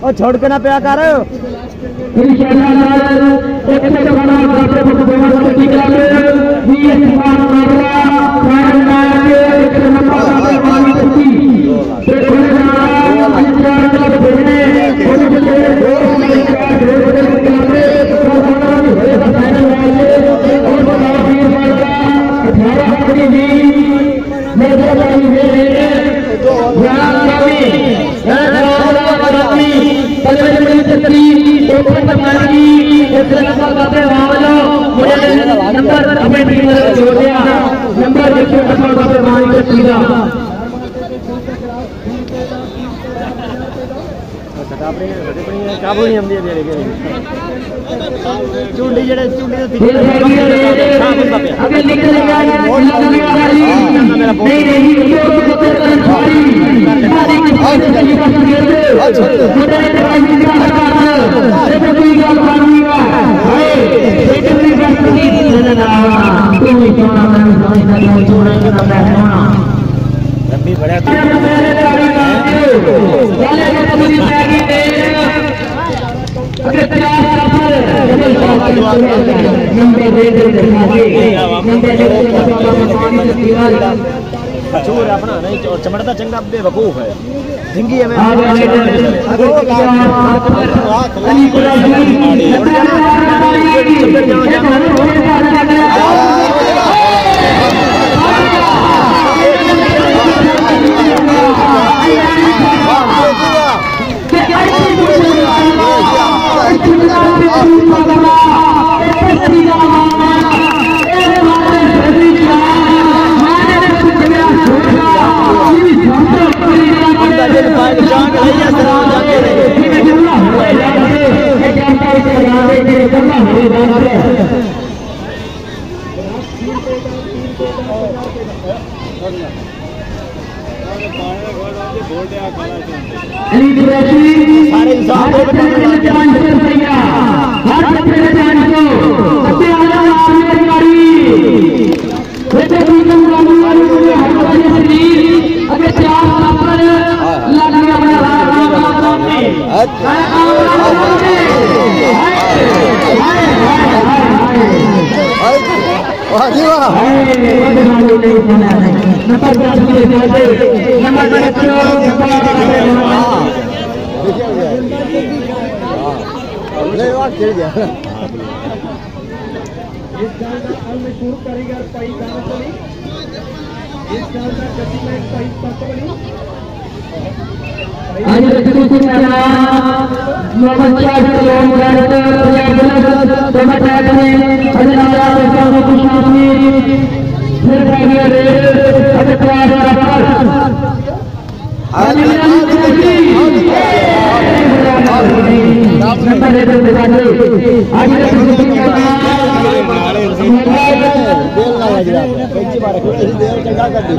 और छोड़ के ना प्या कर चूंडी जड़े चूंडी चोर अपना नहीं और चमड़ता चंगा बेवकूफ है ढिंगी है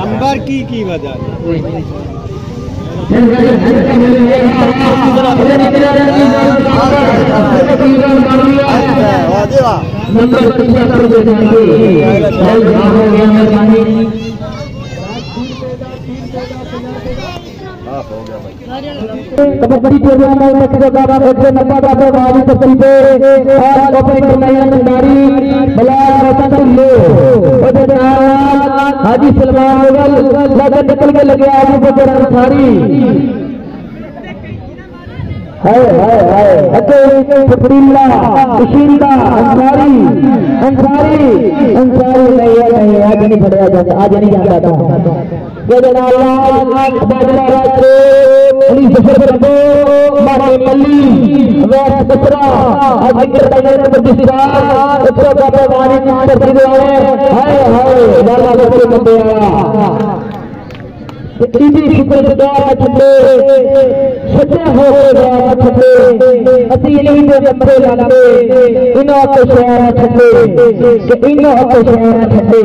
नंबर की वजह कबड्डी टूर्नामेंट में खिलाड़ी हाजी सलमान मुगल निकल के लगे आबू बकर अंसारी फरीला अंसारी अंसारी अंसारी नहीं आज नहीं पढ़ा जाता आज नहीं जाता था सच्चा हो असी नहीं नंबरे लाते इन्हों को शहर छे इन्हों को शहर छे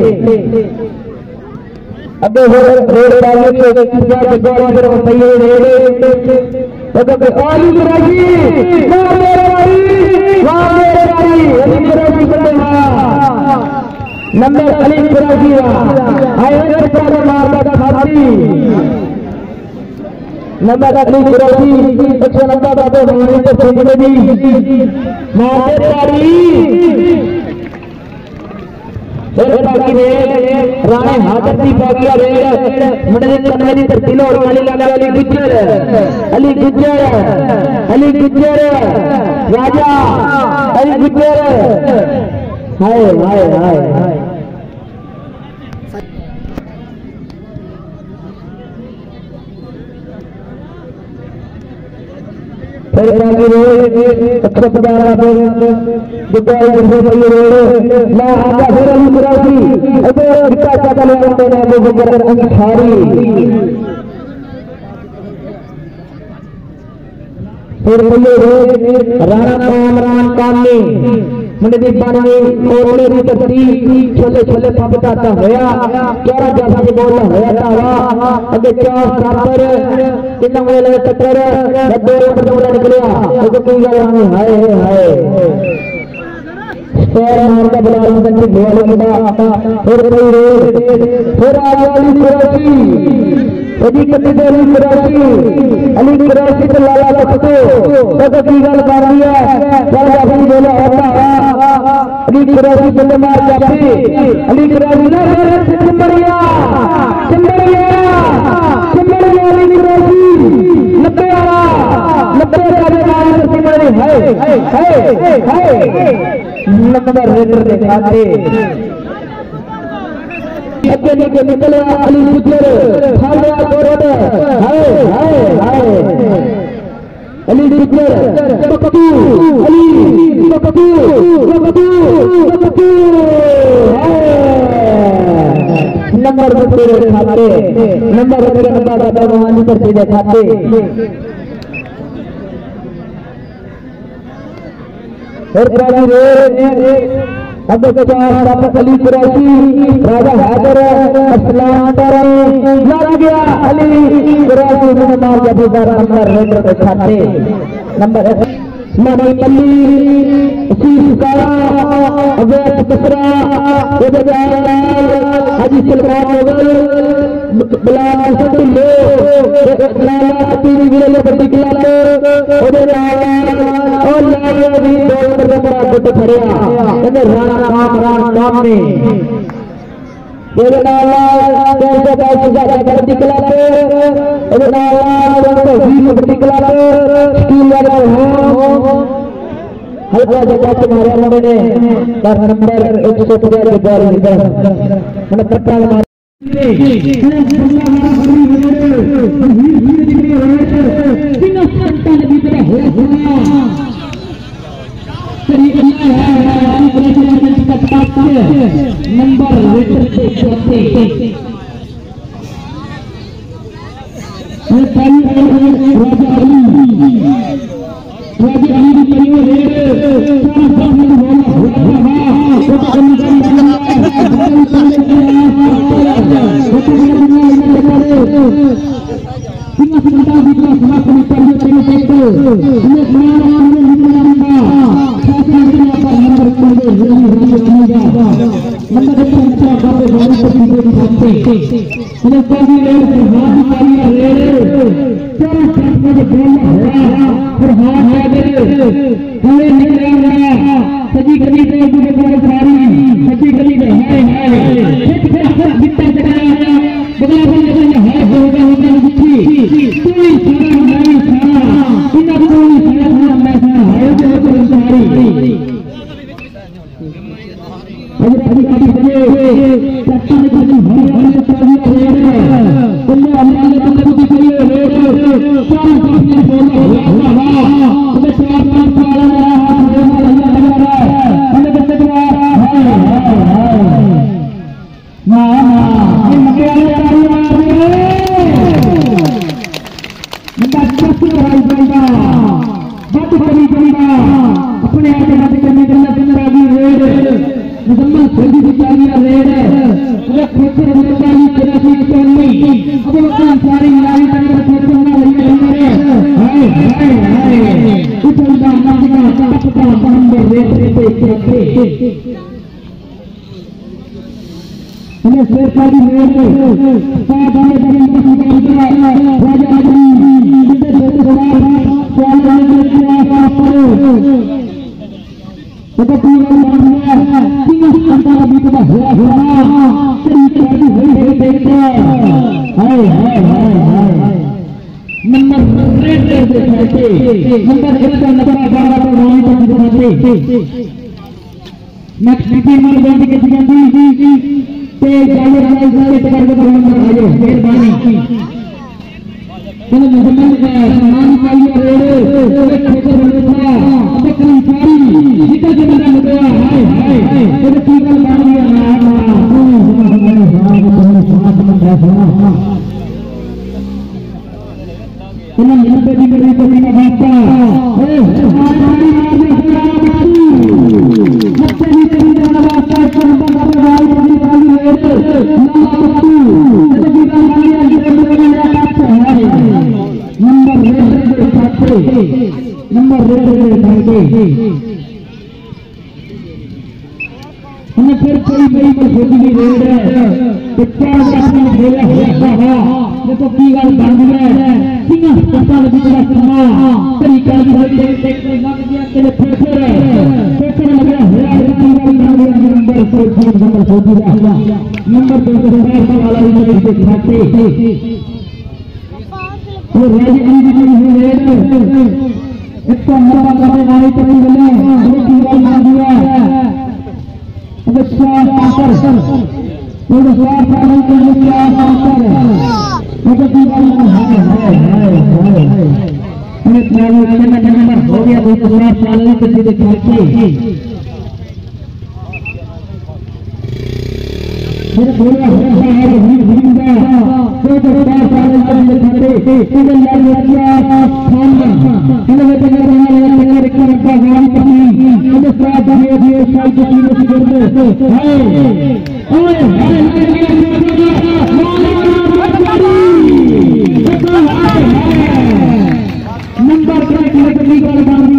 अबे रोड डालने के गौरव रुपये आलू मिराजी वाह मेरे भाई नंबर अली मिराजी मारता खाती नंबर अली मिराजी 190 बाबे होने तो सोचने दी मारते बाकी राणे हाजर की बागिया रेड मंडल करने की तरतीलो और वाली लगा अली गुज्जर राजा अली गुज्जर हाय हाय हाय फिर बाकी रोड 150 दुकान रोड ना आजा फिर अली मिराजी अबे कितना ज्यादा लेते हैं वो बकर अंसारी फिर रोड राणा रामरान कामनी मंडी पानी कोले री तस्ती छोले छोले पंप ताता होया क्यारा जैसा के बोल होया तावा अगे चार सापर किन्ना में लगे टक्कर दो रोड निकलिया तो कोई गल नहीं हाय हाय पैर मार के बुला रहा है गोल मुंडा फिर कोई रोड फिर आगे वाली कुरासी यदि कति देरी कुरासी अली कुरासी तो लाला बखतो तो की गल कर दिया चल जाफरी बोला होता अली कुरासी बंदे मार जाफरी अली कुरासी ना चिंबड़िया चिंबड़िया चिंबड़िया अली कुरासी 90 वाला 90 का मार चिंबड़ी है नंबर रेडर दिखाते अगे नीचे निकले अली गुज्जर खालिया गोरड हाय हाय हाय अली गुज्जर बकबू अली बकबू नंबर रेडर दिखाते नंबर रेडर का भगवान करते दिखाते और अब अली कुरैशी राजा हैदर लग गया अली कुरैशी ने मार जब नंबर रेडर के खाते नंबर मानी मल्ली काला अवैध बसरा हाजी सलमान मुगल बिलाल सतुल्लो लाला तीन वीरे बड़ी क्लास ओदे और लाला भी दो नंबर पर गुट खड़िया इन्हें राणा राम ने लाला कैसे कैसे ज्यादा बड़ी क्लास ओदे लाला तो बड़ी क्लास स्कूल वाला हो हल्का जगह तुम्हारे हमने 10 नंबर 150 के बॉल निकल मैंने पट्टा मार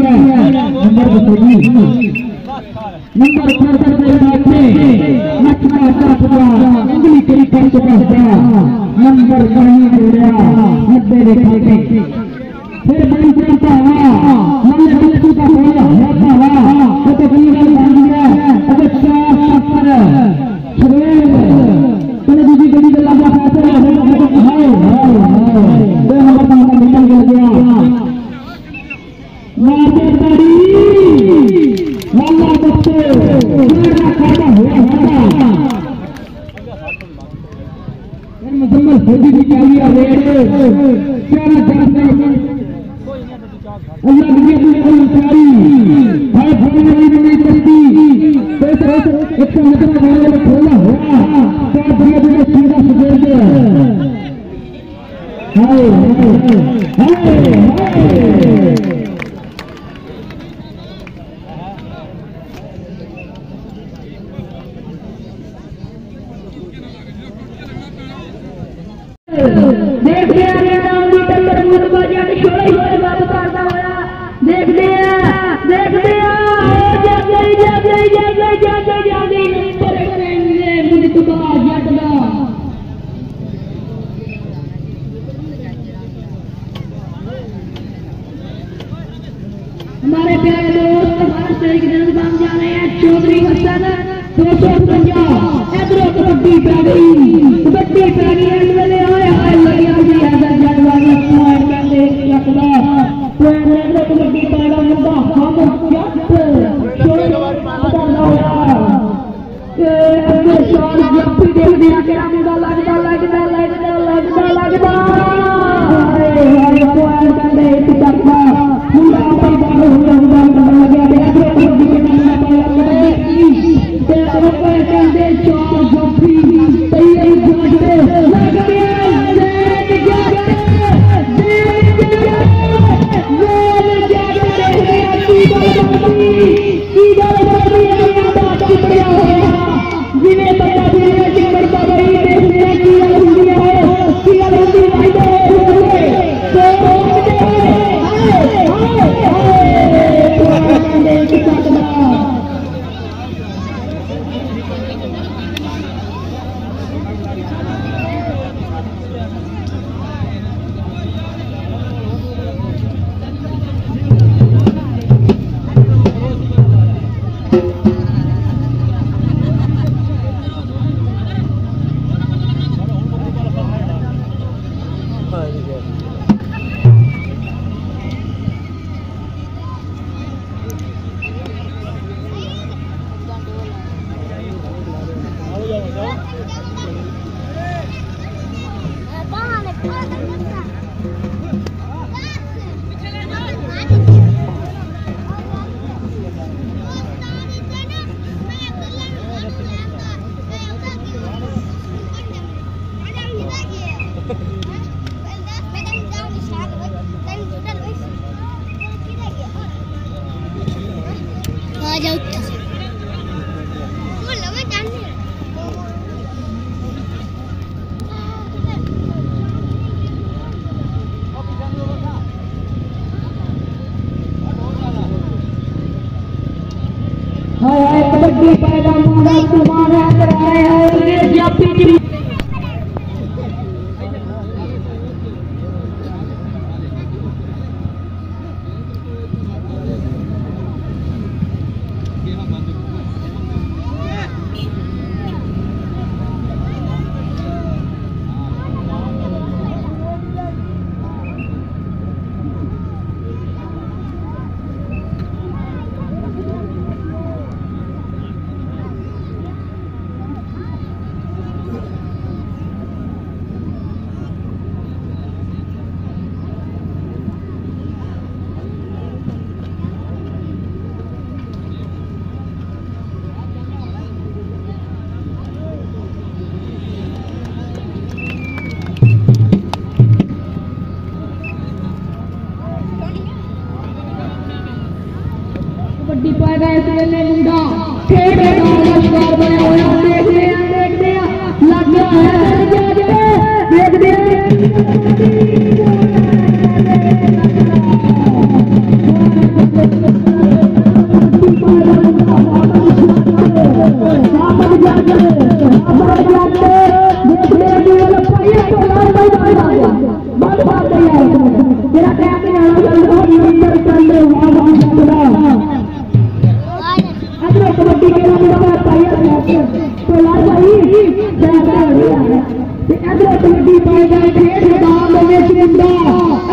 नंबर नंबर 4 इंग्लिश करी कर चुका है नंबर नहीं मिला 90 रेखा के फिर बड़ी करता है हमने बिल्कुल का बोला होता है तो बंदा बन गया अब 4 तने दूसरी गली के लगा फैसला है दो नंबर बंदा निकल गया मारते ताड़ी वाला बच्चे मेरा खाता हुआ मुकम्मल फौजी की चाहिए रेड क्या अल्लाह की सारी भाई फौजी नहीं करती तो 100 मीटर वाले में खोला हुआ तो धीरे सीधा सुधर गया हाय हाय देख लिया नाम की टक्कर मुर्गा जट छोड़ा ही बात करता होया देख लिया जा गई नहीं पर करेंगे मुझे तो जट दा हमारे प्यारे दोस्त हमारे शरीर के नाम जाने हैं चौधरी हसन 250 इधर कबड्डी पै गई एंड वाले आए लगिया जी हैदर जटवानी पॉइंट कहते रखदा पॉइंट ले कबड्डी पैदा मुंडा हम जट छोड़ पता ना होया ए शान जप्पी देख दिया केड़ा मुंडा लगदा हाय पॉइंट कहते इतका मुंडा पे बाहर हुंदा लगे इधर कबड्डी के नाम पाया कबड्डी ते अब कहते चार जप्पी तैयारी जाते लग गया कबड्डी पैदा मुंडा तुम्हारा कराया ये जापी कबड्डी पाएगा इस वेले मुंडा खेल का शिकार बने हुए देखते हैं लग गया है देखते हैं जगदा अगले कबड्डी के मुंडा पाया तो लाल भाई ज्यादा हो रहा है अगले कबड्डी पाएगा खेल मैदान में मुंडा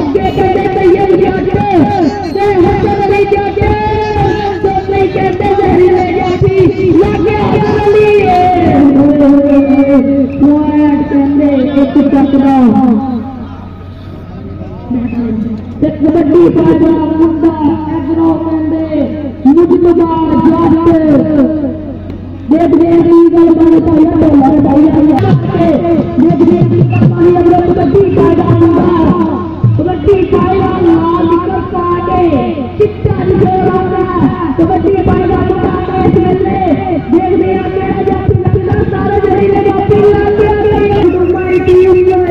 अगे कहते तैयार जाके ते हसन नहीं जाके तो नहीं कहते जहरी ले जाती लागे अगली पॉइंट कहते एक टकरा कबड्डी पाएगा मुंडा एग्रो कहते मुझमदा जाट देख की गल बन पाया तो लड़ पाया देख की गल पानी अगले कबड्डी पाएगा मुंडा कबड्डी पाएगा लाल निकल पाए चिट्टा निकल आगा कबड्डी पाएगा मुंडा के खेलने देख दे आगे जाती लगता सारे जरी ले जाती लागे मुंबई टीम में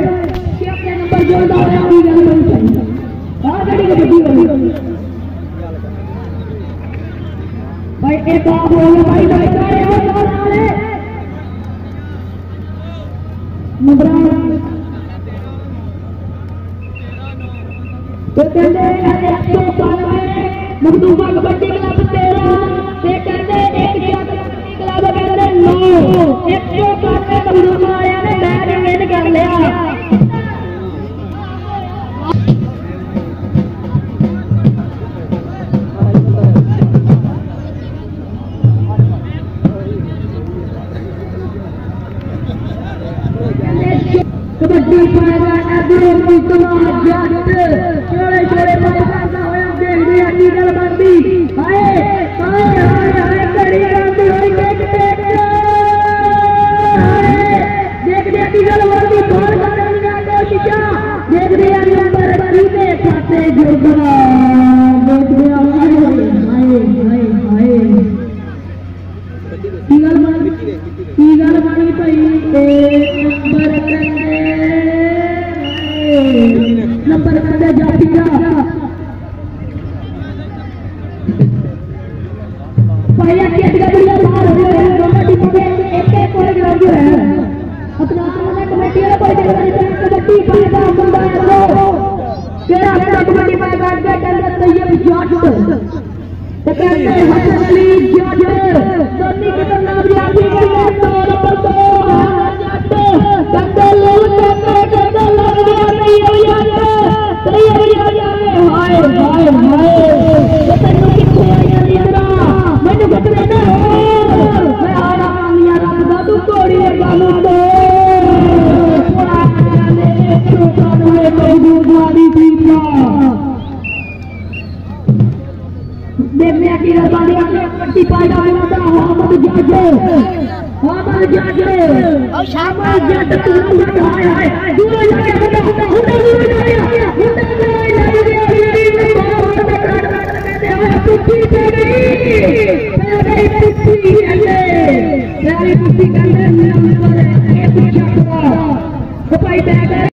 कैप्टन नंबर 14 की गल बन चाहिए आगड़ी कबड्डी बनी भाई एक आप बोलो भाई भाई तो कहते मखदूमा कबड्डी क्लब 13 ते कहते एक कबड्डी क्लब कहते 9 192 मखदूमा आया ने मैच विन कर लिया कबड्डी पाएगा एग्रो मुझमदा जाट छोड़े छोड़े पाएगा होया देखदे आ की गल बनदी हाय हाय हाय हाय कड़ी रंदी होई देखदे देखदे की गल बनदी कौन करने कोशिश देखदे आ नंबर 20 पे खाते जुगरा देखदे आ हाय हाय हाय की गल बनी भाई नंबर कहते जाती पहले केट का बढ़िया बाहर हो गया कबड्डी में एक कोई ग्राउंड है अपना अपना कमेटी वाला कोई कबड्डी पाएगा मुंडा को तेरा अपना कबड्डी पाएगा के अंदर तैयब जाट तो कहते हसन अली जाट सोनी के तो नाम याद ही कर तो नंबर 2 जाट कहते लोग कहते लग गया तैयार हाय हाय हाय तैਨੂੰ किੱਥੇ ਆਇਆ ਨੀਰਾ ਮੈਨੂੰ ਘਟਰੇ ਨਾ ਮੈਂ ਆਰਾਮ ਨਹੀਂ ਰੱਖਦਾ ਤੂੰ ਕੋੜੀ ਦੇ ਬਾਲੂ ਤੋਂ ਪੁਰਾ ਨੇ ਤੂੰ ਕਾਨੂੰਨੇ ਕੋਈ ਦੁਆਰੀ ਪੀਤਾ देखने की रबानी अपने पट्टी पाएगा मुंडा मोहम्मद जाट और शाबाश जाट तू हाय हाय दूर जाके मुंडा मुंडा दूर जाके मुंडा लग गया पुट्टी पे गई मेरी पुट्टी करने नंबर 1 चक्रा भाई बैग